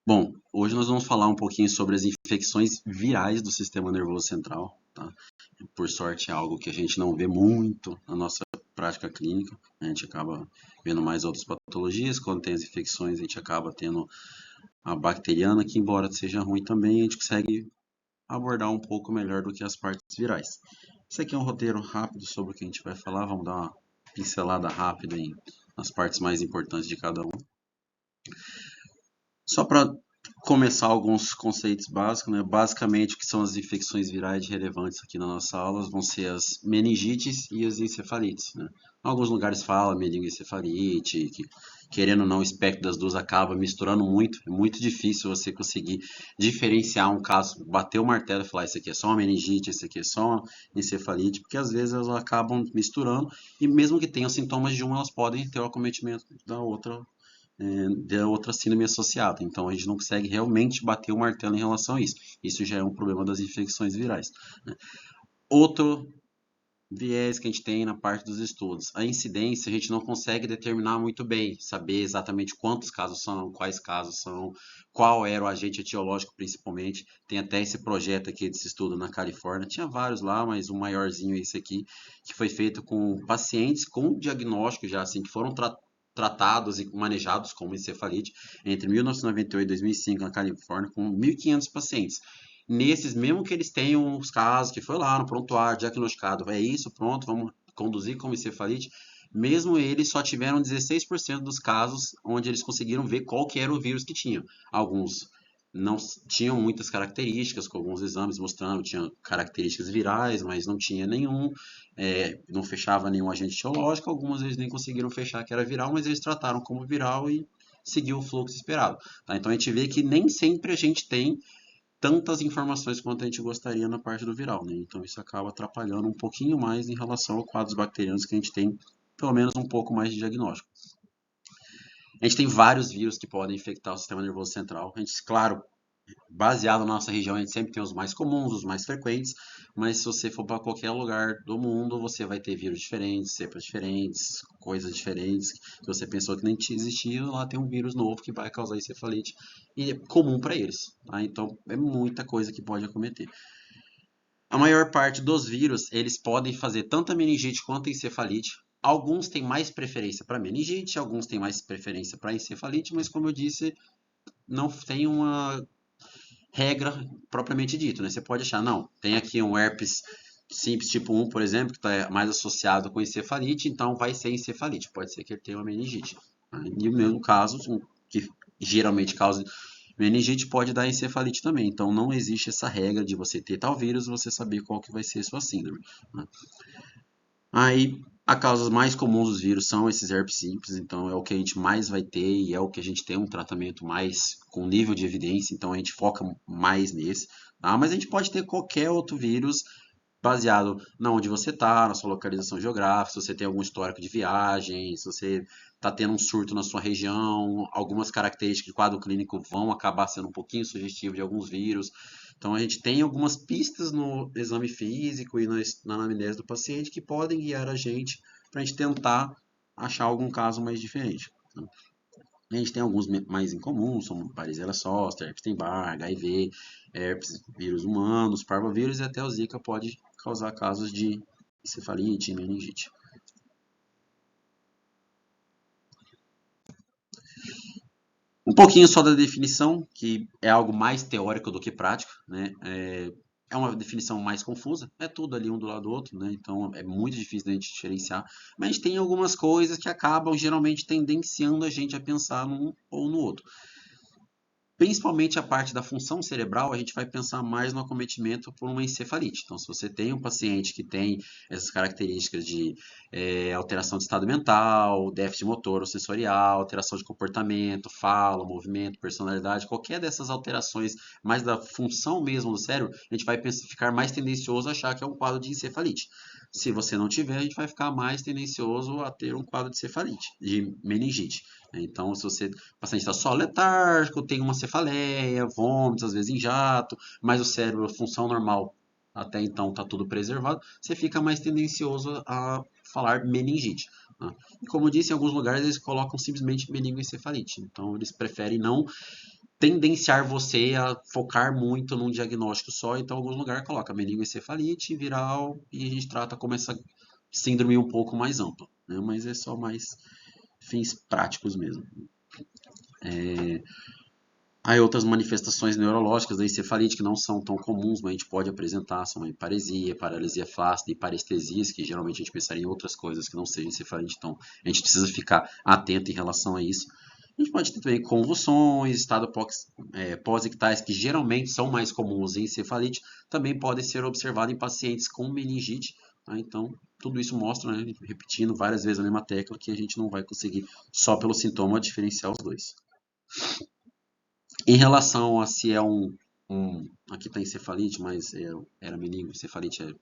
Bom, hoje nós vamos falar um pouquinho sobre as infecções virais do sistema nervoso central, tá? Por sorte é algo que a gente não vê muito na nossa prática clínica, a gente acaba vendo mais outras patologias, quando tem as infecções a gente acaba tendo a bacteriana, que embora seja ruim também, a gente consegue abordar um pouco melhor do que as partes virais. Esse aqui é um roteiro rápido sobre o que a gente vai falar, vamos dar uma pincelada rápida nas partes mais importantes de cada um. Só para começar alguns conceitos básicos, né? Basicamente, o que são as infecções virais relevantes aqui nas nossas aulas vão ser as meningites e as encefalites, né? Em alguns lugares fala meningoencefalite, que querendo ou não, o espectro das duas acaba misturando muito. É muito difícil você conseguir diferenciar um caso, bater o martelo e falar isso aqui é só uma meningite, isso aqui é só uma encefalite, porque às vezes elas acabam misturando e mesmo que tenham sintomas de uma, elas podem ter o acometimento da outra de outra síndrome associada. Então a gente não consegue realmente bater o martelo em relação a isso. Isso já é um problema das infecções virais, né? Outro viés que a gente tem na parte dos estudos. A incidência a gente não consegue determinar muito bem, saber exatamente quantos casos são, quais casos são, qual era o agente etiológico principalmente. Tem até esse projeto aqui desse estudo na Califórnia, tinha vários lá, mas o maiorzinho é esse aqui, que foi feito com pacientes com diagnóstico já assim, que foram tratados e manejados como encefalite entre 1998 e 2005 na Califórnia, com 1.500 pacientes. Nesses, mesmo que eles tenham os casos que foi lá no prontuário, diagnosticado, é isso, pronto, vamos conduzir como encefalite, mesmo eles só tiveram 16% dos casos onde eles conseguiram ver qual que era o vírus que tinha. Alguns não tinham muitas características, com alguns exames mostrando que tinham características virais, mas não tinha nenhum, não fechava nenhum agente etiológico, algumas vezes nem conseguiram fechar que era viral, mas eles trataram como viral e seguiu o fluxo esperado. Tá? Então a gente vê que nem sempre a gente tem tantas informações quanto a gente gostaria na parte do viral, né? Então isso acaba atrapalhando um pouquinho mais em relação a quadros bacterianos que a gente tem pelo menos um pouco mais de diagnóstico. A gente tem vários vírus que podem infectar o sistema nervoso central. A gente, claro, baseado na nossa região, a gente sempre tem os mais comuns, os mais frequentes, mas se você for para qualquer lugar do mundo, você vai ter vírus diferentes, cepas diferentes, coisas diferentes, que você pensou que nem existia, lá tem um vírus novo que vai causar encefalite, e é comum para eles, tá? Então é muita coisa que pode acometer. A maior parte dos vírus, eles podem fazer tanto a meningite quanto a encefalite. Alguns têm mais preferência para meningite, alguns têm mais preferência para encefalite, mas como eu disse, não tem uma regra propriamente dito, né? Você pode achar, não, tem aqui um herpes simples tipo 1, por exemplo, que está mais associado com encefalite, então vai ser encefalite. Pode ser que ele tenha uma meningite, né? E o mesmo caso, que geralmente causa meningite, pode dar encefalite também. Então não existe essa regra de você ter tal vírus, você saber qual que vai ser a sua síndrome, né? Aí, as causas mais comuns dos vírus são esses herpes simples, então é o que a gente mais vai ter e é o que a gente tem um tratamento mais com nível de evidência, então a gente foca mais nesse, tá? Mas a gente pode ter qualquer outro vírus baseado na onde você está, na sua localização geográfica, se você tem algum histórico de viagem, se você está tendo um surto na sua região, algumas características de quadro clínico vão acabar sendo um pouquinho sugestivo de alguns vírus. Então a gente tem algumas pistas no exame físico e na anamnese do paciente que podem guiar a gente para a gente tentar achar algum caso mais diferente. A gente tem alguns mais incomuns, como varicela zoster, herpes Epstein-Barr, HIV, herpes, vírus humanos, parvovírus e até o Zika pode causar casos de encefalite e meningite. Um pouquinho só da definição, que é algo mais teórico do que prático, né? É uma definição mais confusa, é tudo ali um do lado do outro, né? Então é muito difícil da gente diferenciar, mas tem algumas coisas que acabam geralmente tendenciando a gente a pensar num ou no outro. Principalmente a parte da função cerebral, a gente vai pensar mais no acometimento por uma encefalite. Então, se você tem um paciente que tem essas características de alteração de estado mental, déficit motor ou sensorial, alteração de comportamento, fala, movimento, personalidade, qualquer dessas alterações mais da função mesmo do cérebro, a gente vai ficar mais tendencioso a achar que é um quadro de encefalite. Se você não tiver, a gente vai ficar mais tendencioso a ter um quadro de cefalite, de meningite. Então, se o paciente está só letárgico, tem uma cefaleia, vômitos, às vezes em jato, mas o cérebro, função normal, até então está tudo preservado, você fica mais tendencioso a falar meningite, né? E como eu disse, em alguns lugares eles colocam simplesmente meningoencefalite. Então, eles preferem não tendenciar você a focar muito num diagnóstico só, então em alguns lugares coloca meningoencefalite viral e a gente trata como essa síndrome um pouco mais ampla, né? Mas é só mais fins práticos mesmo. Há outras manifestações neurológicas da encefalite que não são tão comuns, mas a gente pode apresentar, são a hiparesia, paralisia flácida e parestesias, que geralmente a gente pensaria em outras coisas que não sejam encefalite, então a gente precisa ficar atento em relação a isso. A gente pode ter também convulsões, estado pós-ictais, que geralmente são mais comuns em encefalite, também podem ser observados em pacientes com meningite, tá? Então, tudo isso mostra, né, repetindo várias vezes a mesma tecla, que a gente não vai conseguir, só pelo sintoma, diferenciar os dois. Em relação a se é aqui está encefalite, mas era meningoencefalite,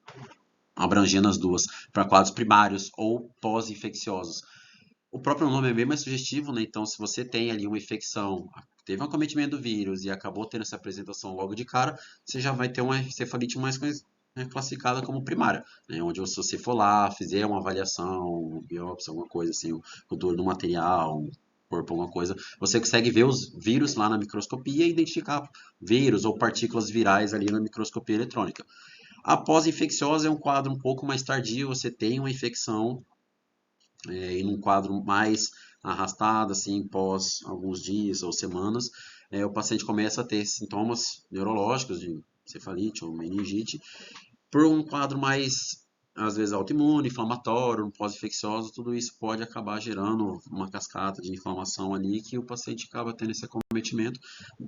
abrangendo as duas, para quadros primários ou pós-infecciosos. O próprio nome é bem mais sugestivo, né? Então, se você tem ali uma infecção, teve um acometimento do vírus e acabou tendo essa apresentação logo de cara, você já vai ter uma encefalite mais classificada como primária, né? Onde se você for lá, fizer uma avaliação, biópsia, alguma coisa assim, o dor do material, corpo, alguma coisa, você consegue ver os vírus lá na microscopia e identificar vírus ou partículas virais ali na microscopia eletrônica. A pós-infecciosa é um quadro um pouco mais tardio, você tem uma infecção e num quadro mais arrastado, assim, pós alguns dias ou semanas, o paciente começa a ter sintomas neurológicos de cefalite ou meningite, por um quadro mais, às vezes, autoimune, inflamatório, um pós-infeccioso, tudo isso pode acabar gerando uma cascata de inflamação ali que o paciente acaba tendo esse acometimento.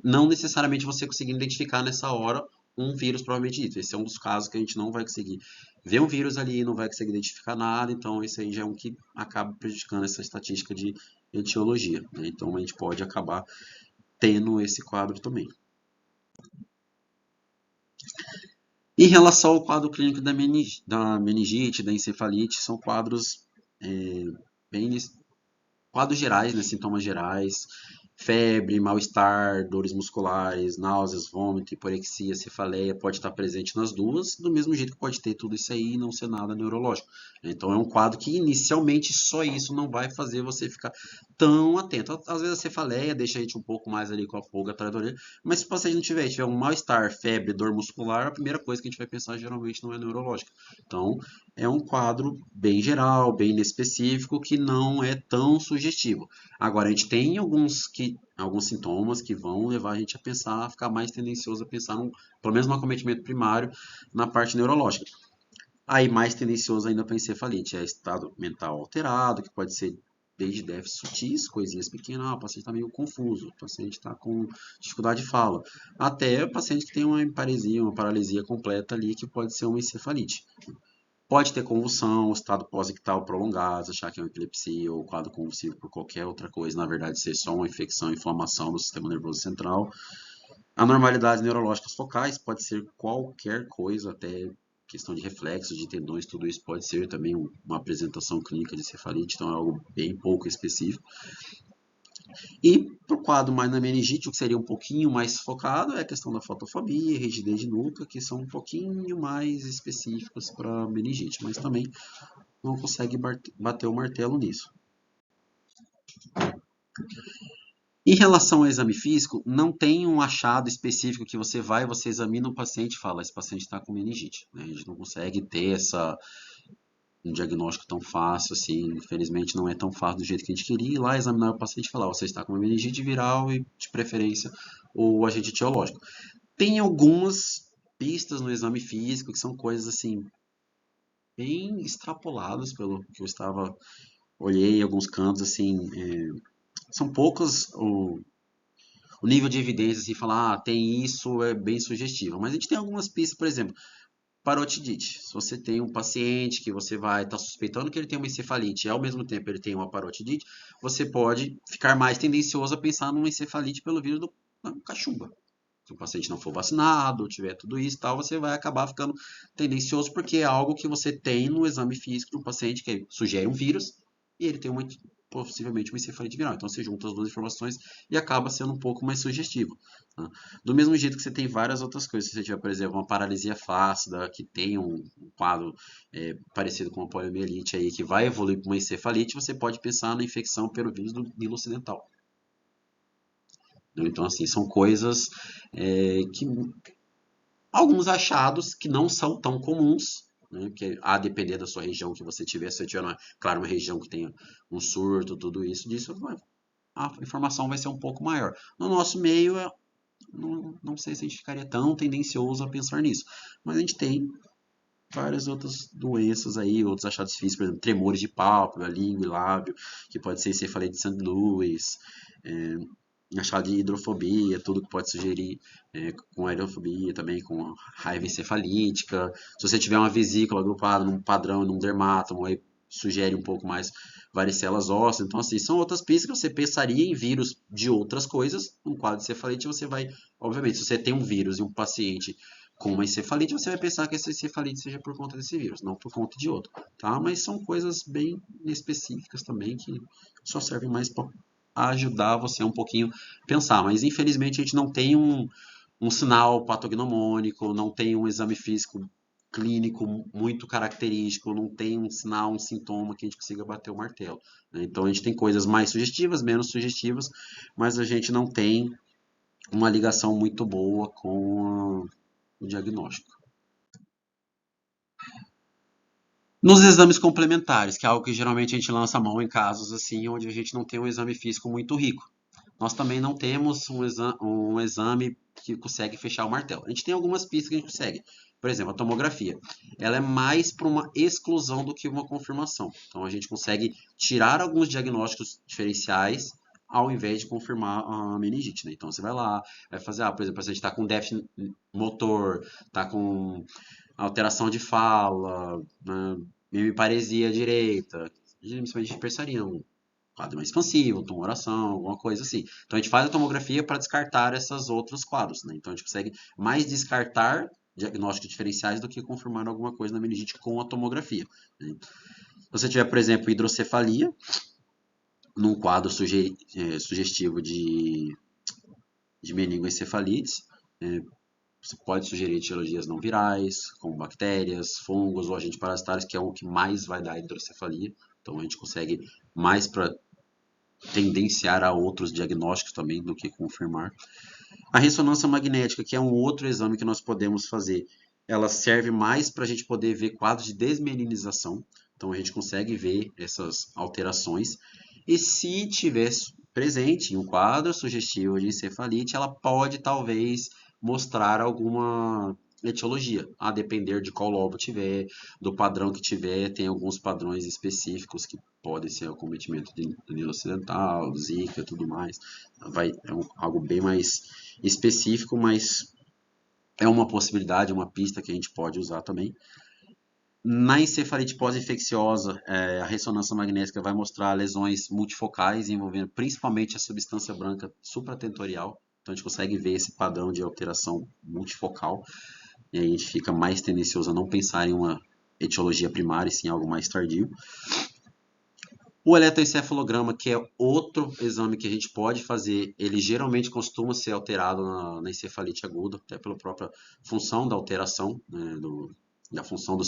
Não necessariamente você conseguir identificar nessa hora um vírus provavelmente dito. Esse é um dos casos que a gente não vai conseguir ver um vírus ali, não vai conseguir identificar nada, então esse aí já é um que acaba prejudicando essa estatística de etiologia, né? Então a gente pode acabar tendo esse quadro também. Em relação ao quadro clínico da meningite, da encefalite, são quadros bem quadros gerais, né, sintomas gerais, febre, mal-estar, dores musculares, náuseas, vômito, hiporexia, cefaleia, pode estar presente nas duas, do mesmo jeito que pode ter tudo isso aí e não ser nada neurológico. Então é um quadro que inicialmente só isso não vai fazer você ficar tão atento. Às vezes a cefaleia deixa a gente um pouco mais ali com a pulga atrás da orelha, mas se o paciente não tiver um mal-estar, febre, dor muscular, a primeira coisa que a gente vai pensar geralmente não é neurológica. Então é um quadro bem geral, bem específico, que não é tão sugestivo. Agora, a gente tem alguns sintomas que vão levar a gente a pensar, a ficar mais tendencioso a pensar, pelo menos no acometimento primário, na parte neurológica. Aí, mais tendencioso ainda para encefalite, é estado mental alterado, que pode ser desde déficits sutis, coisinhas pequenas, o paciente está meio confuso, o paciente está com dificuldade de fala, até o paciente que tem uma paresia, uma paralisia completa ali, que pode ser uma encefalite. Pode ter convulsão, estado pós-ictal prolongado, achar que é uma epilepsia ou quadro convulsivo por qualquer outra coisa, na verdade ser só uma infecção e inflamação do sistema nervoso central. Anormalidades neurológicas focais pode ser qualquer coisa, até questão de reflexos, de tendões, tudo isso pode ser também uma apresentação clínica de cefalite, então é algo bem pouco específico. E para o quadro mais na meningite, o que seria um pouquinho mais focado é a questão da fotofobia, rigidez de nuca, que são um pouquinho mais específicos para meningite, mas também não consegue bater o martelo nisso. Em relação ao exame físico, não tem um achado específico que você examina o paciente e fala, esse paciente está com meningite, né? A gente não consegue ter um diagnóstico tão fácil assim, infelizmente não é tão fácil do jeito que a gente queria, ir lá examinar o paciente e falar, você está com uma meningite viral e, de preferência, o agente etiológico. Tem algumas pistas no exame físico que são coisas assim, bem extrapoladas pelo que eu olhei em alguns cantos, assim, são poucas o nível de evidência, assim, falar, tem isso, é bem sugestivo. Mas a gente tem algumas pistas, por exemplo, parotidite. Se você tem um paciente que você vai estar suspeitando que ele tem uma encefalite e ao mesmo tempo ele tem uma parotidite, você pode ficar mais tendencioso a pensar numa encefalite pelo vírus da cachumba. Se o paciente não for vacinado, tiver tudo isso e tal, você vai acabar ficando tendencioso porque é algo que você tem no exame físico de um paciente que sugere um vírus e ele tem possivelmente uma encefalite viral. Então você junta as duas informações e acaba sendo um pouco mais sugestivo. Tá? Do mesmo jeito que você tem várias outras coisas. Se você tiver, por exemplo, uma paralisia flácida, que tem um quadro parecido com uma poliomielite aí, que vai evoluir para uma encefalite, você pode pensar na infecção pelo vírus do Nilo ocidental. Né? Então, assim, são coisas que alguns achados que não são tão comuns, né? Que a depender da sua região que você tiver, se você tiver, claro, uma região que tenha um surto, tudo isso, disso a informação vai ser um pouco maior. No nosso meio, não sei se a gente ficaria tão tendencioso a pensar nisso, mas a gente tem várias outras doenças aí, outros achados físicos, por exemplo, tremores de pálpebra, língua e lábio, que pode ser encefalite de St. Louis, é, achado de hidrofobia, tudo que pode sugerir com aerofobia também, com raiva encefalítica. Se você tiver uma vesícula agrupada num padrão, num dermátomo, aí sugere um pouco mais varicelas ósseas. Então, assim, são outras pistas que você pensaria em vírus de outras coisas. Num quadro de encefalite, você vai, obviamente, se você tem um vírus e um paciente com uma encefalite, você vai pensar que essa encefalite seja por conta desse vírus, não por conta de outro, tá? Mas são coisas bem específicas também que só servem mais para ajudar você um pouquinho a pensar. Mas infelizmente a gente não tem um sinal patognomônico, não tem um exame físico clínico muito característico, não tem um sinal, um sintoma que a gente consiga bater o martelo, né? Então a gente tem coisas mais sugestivas, menos sugestivas, mas a gente não tem uma ligação muito boa com o diagnóstico. Nos exames complementares, que é algo que geralmente a gente lança a mão em casos assim, onde a gente não tem um exame físico muito rico. Nós também não temos um exame que consegue fechar o martelo. A gente tem algumas pistas que a gente consegue. Por exemplo, a tomografia. Ela é mais para uma exclusão do que uma confirmação. Então a gente consegue tirar alguns diagnósticos diferenciais ao invés de confirmar a meningite, né? Então você vai lá, vai fazer, por exemplo, a gente está com déficit motor, está com alteração de fala, né, hemiparesia direita, a gente pensaria um quadro mais expansivo, tumoração, alguma coisa assim. Então a gente faz a tomografia para descartar esses outros quadros, né? Então a gente consegue mais descartar diagnósticos diferenciais do que confirmar alguma coisa na meningite com a tomografia, né? Se você tiver, por exemplo, hidrocefalia, num quadro sugestivo de meningoencefalites, você pode sugerir etiologias não virais, como bactérias, fungos ou agentes parasitários, que é o que mais vai dar hidrocefalia. Então a gente consegue mais para tendenciar a outros diagnósticos também do que confirmar. A ressonância magnética, que é um outro exame que nós podemos fazer, ela serve mais para a gente poder ver quadros de desmelinização. Então a gente consegue ver essas alterações. E se tiver presente em um quadro sugestivo de encefalite, ela pode talvez mostrar alguma etiologia, a depender de qual lobo tiver, do padrão que tiver, tem alguns padrões específicos que podem ser acometimento de Nilo ocidental, zika e tudo mais. Algo bem mais específico, mas é uma possibilidade, uma pista que a gente pode usar também. Na encefalite pós-infecciosa, a ressonância magnética vai mostrar lesões multifocais envolvendo principalmente a substância branca supratentorial. Então a gente consegue ver esse padrão de alteração multifocal e aí a gente fica mais tendencioso a não pensar em uma etiologia primária, e sim algo mais tardio. O eletroencefalograma, que é outro exame que a gente pode fazer, ele geralmente costuma ser alterado na encefalite aguda, até pela própria função da alteração, né, da função do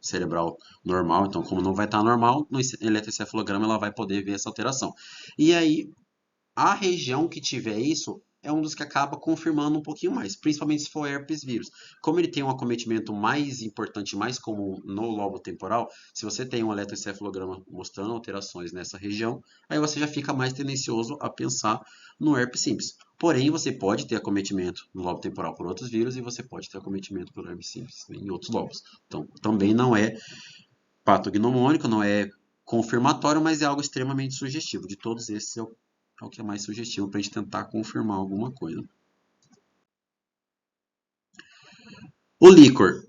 cerebral normal. Então, como não vai estar normal, no eletroencefalograma ela vai poder ver essa alteração. E aí, a região que tiver isso é um dos que acaba confirmando um pouquinho mais, principalmente se for herpes vírus. Como ele tem um acometimento mais importante, mais comum no lobo temporal, se você tem um eletroencefalograma mostrando alterações nessa região, aí você já fica mais tendencioso a pensar no herpes simples. Porém, você pode ter acometimento no lobo temporal por outros vírus e você pode ter acometimento pelo herpes simples em outros lobos. Então, também não é patognomônico, não é confirmatório, mas é algo extremamente sugestivo. De todos esses, é o que é mais sugestivo para a gente tentar confirmar alguma coisa. O líquor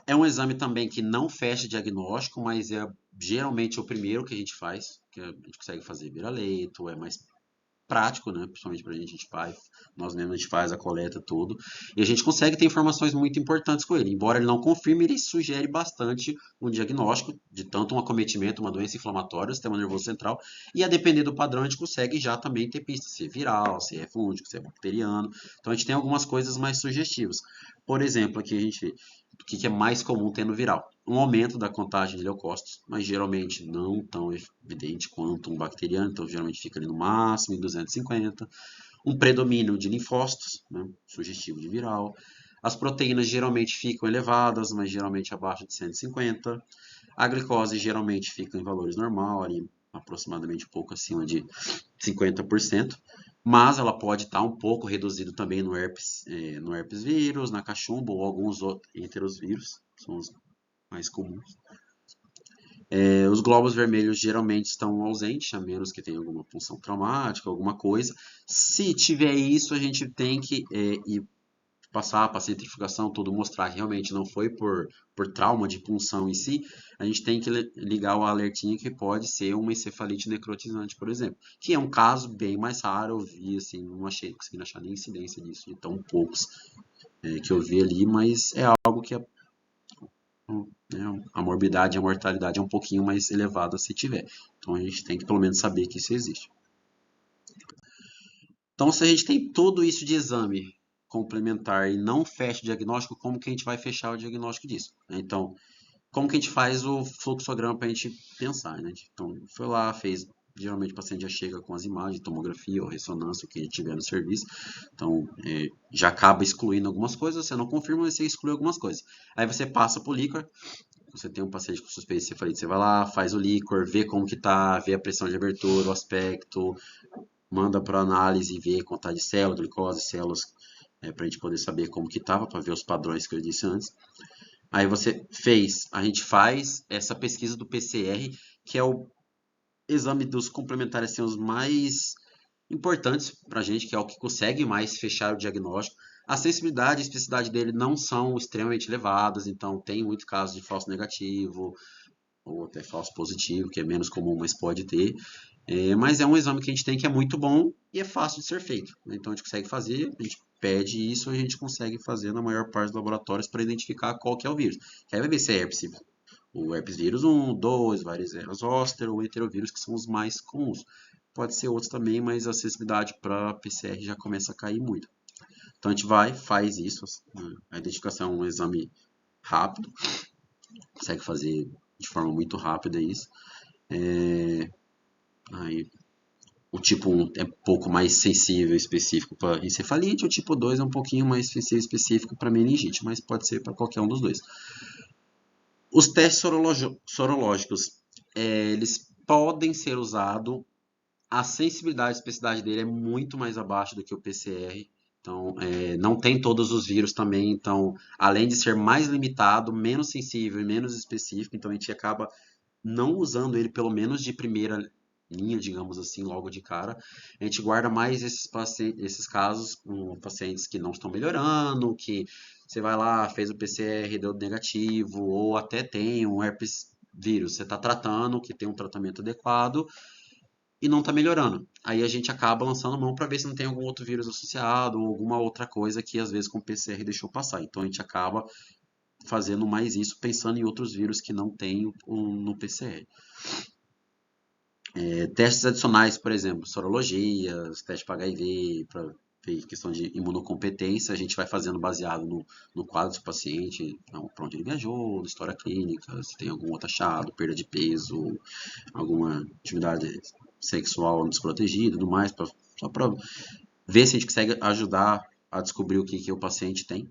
é um exame também que não fecha diagnóstico, mas é geralmente o primeiro que a gente faz, que a gente consegue fazer vira-leito, é mais prático, né? Principalmente para a gente faz, nós mesmos a gente faz a coleta tudo, e a gente consegue ter informações muito importantes com ele. Embora ele não confirme, ele sugere bastante um diagnóstico de tanto um acometimento, uma doença inflamatória, do sistema nervoso central, e a depender do padrão a gente consegue já também ter pistas, se é viral, se é fúngico, se é bacteriano. Então a gente tem algumas coisas mais sugestivas. Por exemplo, aqui a gente vê o que é mais comum tendo viral. Um aumento da contagem de leucócitos, mas geralmente não tão evidente quanto um bacteriano, então geralmente fica ali no máximo em 250. um predomínio de linfócitos, né, sugestivo de viral. As proteínas geralmente ficam elevadas, mas geralmente abaixo de 150. A glicose geralmente fica em valores normal, ali, aproximadamente um pouco acima de 50%, mas ela pode estar um pouco reduzido também no herpes vírus, na cachumba ou alguns outros enterovírus, são os mais comuns. Os glóbulos vermelhos geralmente estão ausentes, a menos que tenha alguma punção traumática, alguma coisa. Se tiver isso, a gente tem que ir passar para a centrifugação, tudo mostrar que realmente não foi por trauma de punção em si. A gente tem que ligar o alertinho que pode ser uma encefalite necrotizante, por exemplo, que é um caso bem mais raro. Eu vi, assim, não achei, consegui achar nem incidência disso, de tão poucos que eu vi ali, mas é algo que a morbidade e a mortalidade é um pouquinho mais elevada se tiver. Então a gente tem que pelo menos saber que isso existe. Então, se a gente tem tudo isso de exame complementar e não fecha o diagnóstico, como que a gente vai fechar o diagnóstico disso? Então, como que a gente faz o fluxograma para a gente pensar, né? Então, foi lá, fez. Geralmente o paciente já chega com as imagens, tomografia ou ressonância, o que ele tiver no serviço. Então, já acaba excluindo algumas coisas, você não confirma, mas você exclui algumas coisas. Aí você passa para o líquor, você tem um paciente com suspeita de cefalite, você vai lá, faz o líquor, vê como que tá, vê a pressão de abertura, o aspecto, manda para análise e vê quantidade de células, glicose, células, para a gente poder saber como que estava, para ver os padrões que eu disse antes. Aí a gente faz essa pesquisa do PCR, que é o exame dos complementares assim, os mais importantes para a gente, que é o que consegue mais fechar o diagnóstico. A sensibilidade e a especificidade dele não são extremamente elevadas, então tem muito caso de falso negativo ou até falso positivo, que é menos comum, mas pode ter. Mas é um exame que a gente tem que é muito bom e é fácil de ser feito, né? Então a gente consegue fazer, a gente pede isso, a gente consegue fazer na maior parte dos laboratórios para identificar qual que é o vírus. Que aí vai ver se é herpes, o herpes vírus 1, 2, varicela zoster ou enterovírus, que são os mais comuns. Pode ser outros também, mas a acessibilidade para PCR já começa a cair muito. Então a gente vai, faz isso, né? A identificação é um exame rápido, consegue fazer de forma muito rápida isso. Aí o tipo 1 é um pouco mais sensível e específico para encefalite, o tipo 2 é um pouquinho mais sensível e específico para meningite, mas pode ser para qualquer um dos dois. Os testes sorológicos, eles podem ser usados, a sensibilidade e especificidade dele é muito mais abaixo do que o PCR, então não tem todos os vírus também, então além de ser mais limitado, menos sensível e menos específico, então a gente acaba não usando ele pelo menos de primeira linha, digamos assim, logo de cara. A gente guarda mais esses casos com pacientes que não estão melhorando, que você vai lá, fez o PCR, deu negativo, ou até tem um herpes vírus, você está tratando, que tem um tratamento adequado e não está melhorando. Aí a gente acaba lançando mão para ver se não tem algum outro vírus associado ou alguma outra coisa que às vezes com o PCR deixou passar. Então a gente acaba fazendo mais isso pensando em outros vírus que não tem no PCR. Testes adicionais, por exemplo, sorologias, teste para HIV, para ver questão de imunocompetência, a gente vai fazendo baseado no quadro do paciente, para onde ele viajou, história clínica, se tem algum outro achado, perda de peso, alguma atividade sexual desprotegida e tudo mais, só para ver se a gente consegue ajudar a descobrir o que o paciente tem.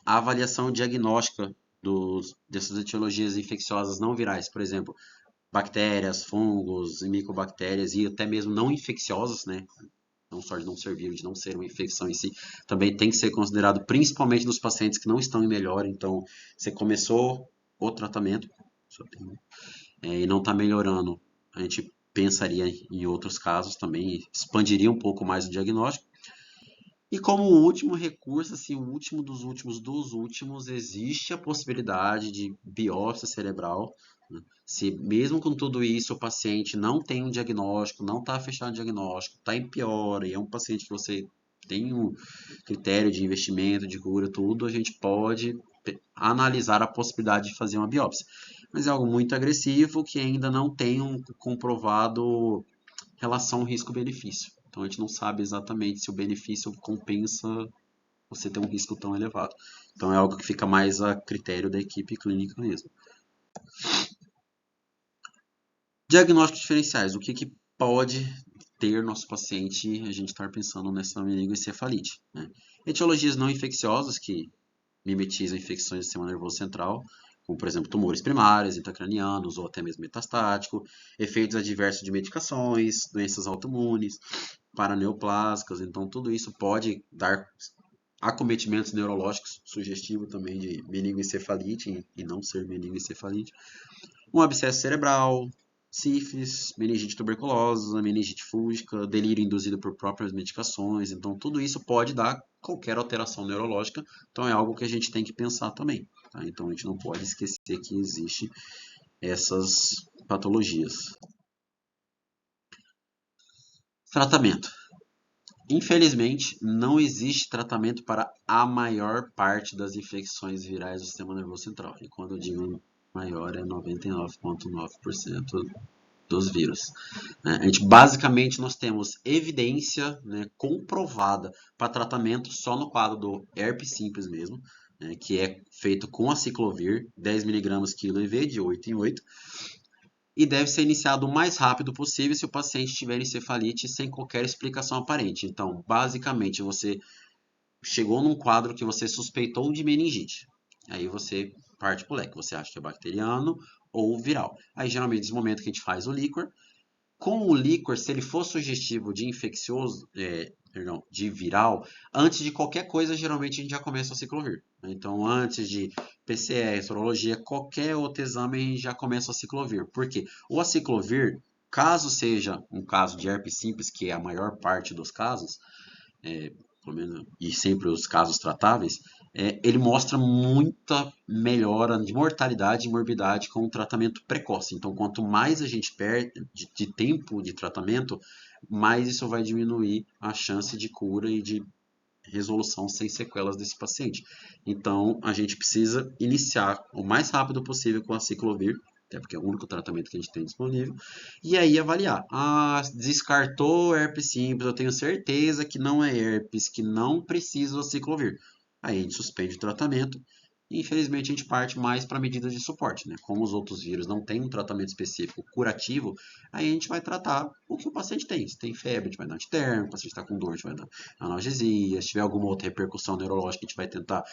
A avaliação diagnóstica dessas etiologias infecciosas não virais, por exemplo, bactérias, fungos, micobactérias e até mesmo não infecciosas, né? Não só de não ser vírus, de não ser uma infecção em si, também tem que ser considerado principalmente nos pacientes que não estão em melhora. Então, você começou o tratamento e não está melhorando, a gente pensaria em outros casos também, expandiria um pouco mais o diagnóstico. E como último recurso, assim, o último dos últimos, existe a possibilidade de biópsia cerebral, né? Se mesmo com tudo isso o paciente não tem um diagnóstico, não está fechado o diagnóstico, está em piora e é um paciente que você tem um critério de investimento, de cura, tudo, a gente pode analisar a possibilidade de fazer uma biópsia. Mas é algo muito agressivo que ainda não tem um comprovado relação risco-benefício. Então a gente não sabe exatamente se o benefício compensa você ter um risco tão elevado. Então é algo que fica mais a critério da equipe clínica mesmo. Diagnósticos diferenciais. O que pode ter nosso paciente, a gente estar pensando nessa meningoencefalite, né? Etiologias não infecciosas que mimetizam infecções do sistema nervoso central, como por exemplo tumores primários, intracranianos ou até mesmo metastático, efeitos adversos de medicações, doenças autoimunes, paraneoplásicas, então tudo isso pode dar acometimentos neurológicos, sugestivo também de meningoencefalite e não ser meningoencefalite, um abscesso cerebral, sífilis, meningite tuberculosa, meningite fúngica, delírio induzido por próprias medicações. Então, tudo isso pode dar qualquer alteração neurológica. Então, é algo que a gente tem que pensar também. Tá? Então, a gente não pode esquecer que existe essas patologias. Tratamento. Infelizmente, não existe tratamento para a maior parte das infecções virais do sistema nervoso central. E quando eu digo maior, é 99,9% dos vírus. Basicamente, nós temos evidência, né, comprovada para tratamento só no quadro do herpes simples mesmo, né, que é feito com aciclovir, 10 mg quilo IV, de 8 em 8, e deve ser iniciado o mais rápido possível se o paciente tiver encefalite sem qualquer explicação aparente. Então, basicamente, você chegou num quadro que você suspeitou de meningite. Aí você parte pro leque, você acha que é bacteriano ou viral. Aí, geralmente, nesse momento que a gente faz o líquor, com o líquor, se ele for sugestivo de infeccioso, de viral, antes de qualquer coisa, geralmente a gente já começa a ciclovir. Então, antes de PCR, sorologia, qualquer outro exame, a gente já começa a ciclovir. Por quê? O aciclovir, caso seja um caso de herpes simples, que é a maior parte dos casos, pelo menos, e sempre os casos tratáveis, ele mostra muita melhora de mortalidade e morbidade com o tratamento precoce. Então, quanto mais a gente perde de tempo de tratamento, mais isso vai diminuir a chance de cura e de resolução sem sequelas desse paciente. Então, a gente precisa iniciar o mais rápido possível com a aciclovir, até porque é o único tratamento que a gente tem disponível, e aí avaliar. Ah, descartou herpes simples, eu tenho certeza que não é herpes, que não precisa do aciclovir. Aí a gente suspende o tratamento e infelizmente a gente parte mais para medidas de suporte, né? Como os outros vírus não têm um tratamento específico curativo, aí a gente vai tratar o que o paciente tem. Se tem febre, a gente vai dar antitérmico, o paciente está com dor, a gente vai dar analgesia, se tiver alguma outra repercussão neurológica, a gente vai tentar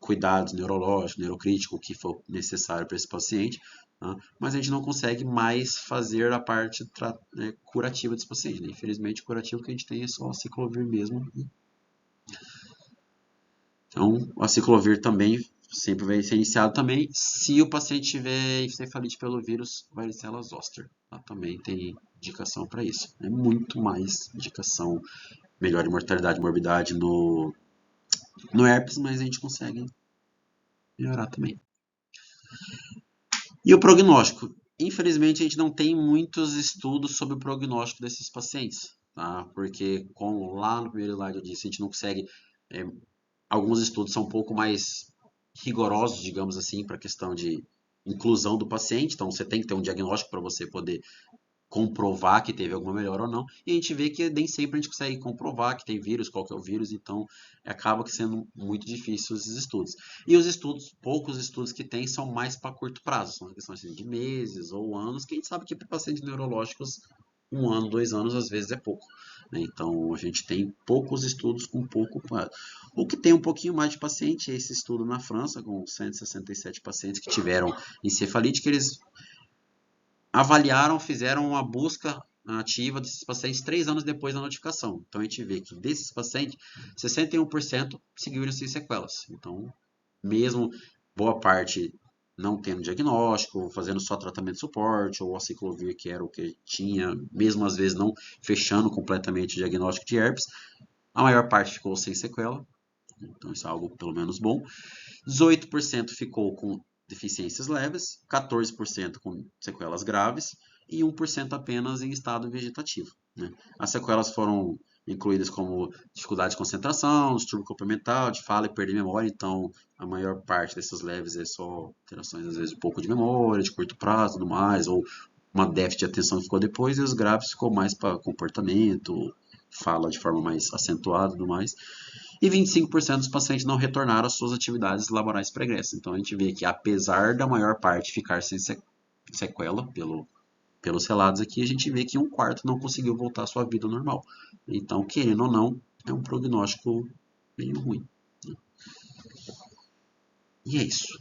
cuidados neurológicos, neurocrítico, o que for necessário para esse paciente, tá? Mas a gente não consegue mais fazer a parte curativa desse paciente, né? Infelizmente, o curativo que a gente tem é só a ciclovir mesmo. Então, o aciclovir também sempre vai ser iniciado também se o paciente tiver encefalite pelo vírus varicela zoster. Tá? Também tem indicação para isso. É muito mais indicação, melhor mortalidade e morbidade no herpes, mas a gente consegue melhorar também. E o prognóstico? Infelizmente, a gente não tem muitos estudos sobre o prognóstico desses pacientes, tá? Porque, como lá no primeiro slide eu disse, a gente não consegue. Alguns estudos são um pouco mais rigorosos, digamos assim, para a questão de inclusão do paciente. Então, você tem que ter um diagnóstico para você poder comprovar que teve alguma melhora ou não, e a gente vê que nem sempre a gente consegue comprovar que tem vírus, qual que é o vírus, então acaba sendo muito difícil esses estudos. E os estudos, poucos estudos que tem, são mais para curto prazo, são questões de meses ou anos, que a gente sabe que para pacientes neurológicos, 1 ano, 2 anos, às vezes é pouco. Né? Então a gente tem poucos estudos com pouco prazo. O que tem um pouquinho mais de paciente é esse estudo na França, com 167 pacientes que tiveram encefalite, que eles avaliaram, fizeram uma busca ativa desses pacientes 3 anos depois da notificação. Então a gente vê que desses pacientes, 61% seguiram sem sequelas. Então, mesmo boa parte não tendo diagnóstico, fazendo só tratamento de suporte, ou aciclovir, que era o que tinha, mesmo às vezes não fechando completamente o diagnóstico de herpes, a maior parte ficou sem sequela. Então isso é algo pelo menos bom. 18% ficou com deficiências leves, 14% com sequelas graves e 1% apenas em estado vegetativo. Né? As sequelas foram incluídas como dificuldade de concentração, distúrbio comportamental, de fala e perda de memória, então a maior parte dessas leves é só alterações às vezes um pouco de memória, de curto prazo, tudo mais, ou uma déficit de atenção que ficou depois, e os graves ficou mais para comportamento, fala de forma mais acentuada e tudo mais. E 25% dos pacientes não retornaram às suas atividades laborais pregressas. Então a gente vê que apesar da maior parte ficar sem sequela pelo Pelos relatos aqui, a gente vê que um quarto não conseguiu voltar à sua vida normal. Então, querendo ou não, é um prognóstico meio ruim. E é isso.